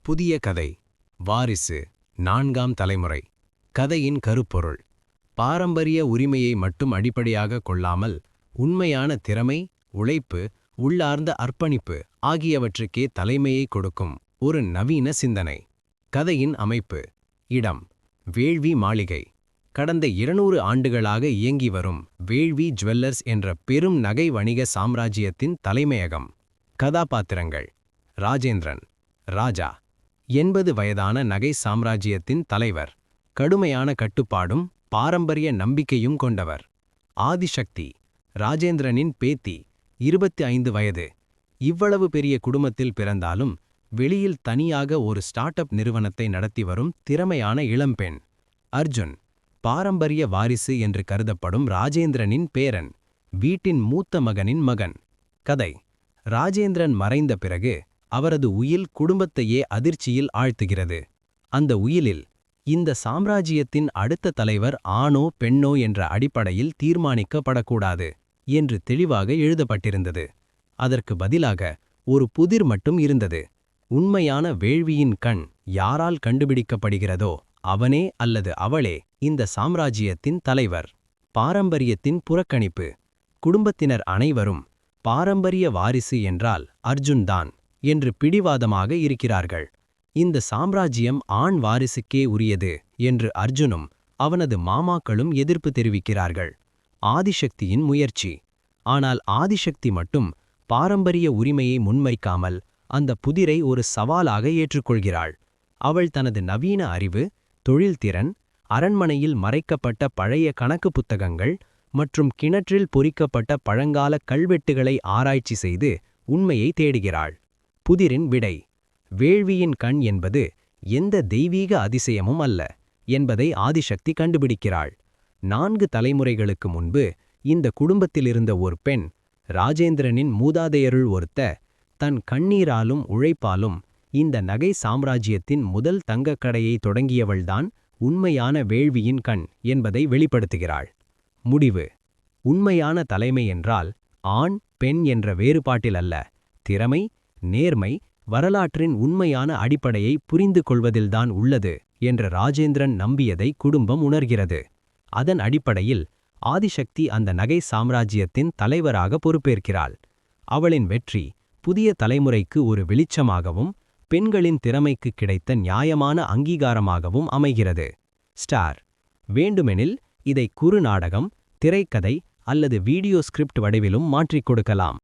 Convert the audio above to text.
புதிய கதை வாரிசு 4ஆம் தலைமுறை. கதையின் கருப்பொருள்: பாரம்பரிய உரிமையை மட்டும் அடிப்படையாக கொள்ளாமல் உண்மையான திறமை, உழைப்பு, உள்ளார்ந்த அர்ப்பணிப்பு ஆகியவற்றுக்கே தலைமையை கொடுக்கும் ஒரு நவீன சிந்தனை. கதையின் அமைப்பு: இடம்: வேள்வி மாளிகை. கடந்த 200 ஆண்டுகளாக இயங்கி வரும் வேள்வி ஜுவல்லர்ஸ் என்ற பெரும் நகை வணிக சாம்ராஜ்யத்தின் தலைமையகம். கதாபாத்திரங்கள்: ராஜேந்திரன் ராஜா, 80 வயதான நகை சாம்ராஜ்யத்தின் தலைவர், கடுமையான கட்டுப்பாடும் பாரம்பரிய நம்பிக்கையும் கொண்டவர். ஆதிசக்தி, ராஜேந்திரனின் பேத்தி, 25 வயது. இவ்வளவு பெரிய குடும்பத்தில் பிறந்தாலும் வெளியில் தனியாக ஒரு ஸ்டார்ட் அப் நிறுவனத்தை நடத்தி வரும் திறமையான இளம்பெண். அர்ஜுன், பாரம்பரிய வாரிசு என்று கருதப்படும் ராஜேந்திரனின் பேரன், வீட்டின் மூத்த மகனின் மகன். கதை: ராஜேந்திரன் மறைந்த பிறகு அவரது உயில் குடும்பத்தையே அதிர்ச்சியில் ஆழ்த்துகிறது. அந்த உயிலில் இந்த சாம்ராஜ்யத்தின் அடுத்த தலைவர் ஆணோ பெண்ணோ என்ற அடிப்படையில் தீர்மானிக்கப்படக்கூடாது என்று தெளிவாக எழுதப்பட்டிருந்தது. அதற்கு பதிலாக ஒரு புதிர் மட்டும் இருந்தது. உண்மையான வேள்வியின் கண் யாரால் கண்டுபிடிக்கப்படுகிறதோ அவனே அல்லது அவளே இந்த சாம்ராஜ்யத்தின் தலைவர். பாரம்பரியத்தின் புறக்கணிப்பு: குடும்பத்தினர் அனைவரும் பாரம்பரிய வாரிசு என்றால் அர்ஜுன் தான் என்று பிடிவாதமாக இருக்கிறார்கள். இந்த சாம்ராஜ்யம் ஆண் வாரிசுக்கே உரியது என்று அர்ஜுனும் அவனது மாமாக்களும் எதிர்ப்பு தெரிவிக்கிறார்கள். ஆதிசக்தியின் முயற்சி: ஆனால் ஆதிசக்தி மட்டும் பாரம்பரிய உரிமையை முன்வைக்காமல் அந்த புதிரை ஒரு சவாலாக ஏற்றுக்கொள்கிறாள். அவள் தனது நவீன அறிவு, தொழில்திறன், அரண்மனையில் மறைக்கப்பட்ட பழைய கணக்கு புத்தகங்கள் மற்றும் கிணற்றில் பொறிக்கப்பட்ட பழங்கால கல்வெட்டுகளை ஆராய்ச்சி செய்து உண்மையை தேடுகிறாள். புதிரின் விடை: வேள்வியின் கண் என்பது எந்த தெய்வீக அதிசயமும் அல்ல என்பதை ஆதிசக்தி கண்டுபிடிக்கிறாள். 4 தலைமுறைகளுக்கு முன்பு இந்த குடும்பத்திலிருந்த ஒரு பெண், ராஜேந்திரனின் மூதாதையருள் ஒருத்த, தன் கண்ணீராலும் உழைப்பாலும் இந்த நகை சாம்ராஜ்யத்தின் முதல் தங்கக்கடையை தொடங்கியவள்தான் உண்மையான வேள்வியின் கண் என்பதை வெளிப்படுத்துகிறாள். முடிவு: உண்மையான தலைமை என்றால் ஆண் பெண் என்ற வேறுபாட்டில் அல்ல, திறமை, நேர்மை, வரலாற்றின் உண்மையான அடிப்படையை புரிந்து கொள்வதில்தான் உள்ளது என்ற ராஜேந்திரன் நம்பியதை குடும்பம் உணர்கிறது. அதன் அடிப்படையில் ஆதிசக்தி அந்த நகை சாம்ராஜ்யத்தின் தலைவராக பொறுப்பேற்கிறாள். அவளின் வெற்றி புதிய தலைமுறைக்கு ஒரு வெளிச்சமாகவும் பெண்களின் திறமைக்கு கிடைத்த நியாயமான அங்கீகாரமாகவும் அமைகிறது. ஸ்டார்: வேண்டுமெனில் இதை குறுநாடகம், திரைக்கதை அல்லது வீடியோ ஸ்கிரிப்ட் வடிவிலும் மாற்றிக் கொடுக்கலாம்.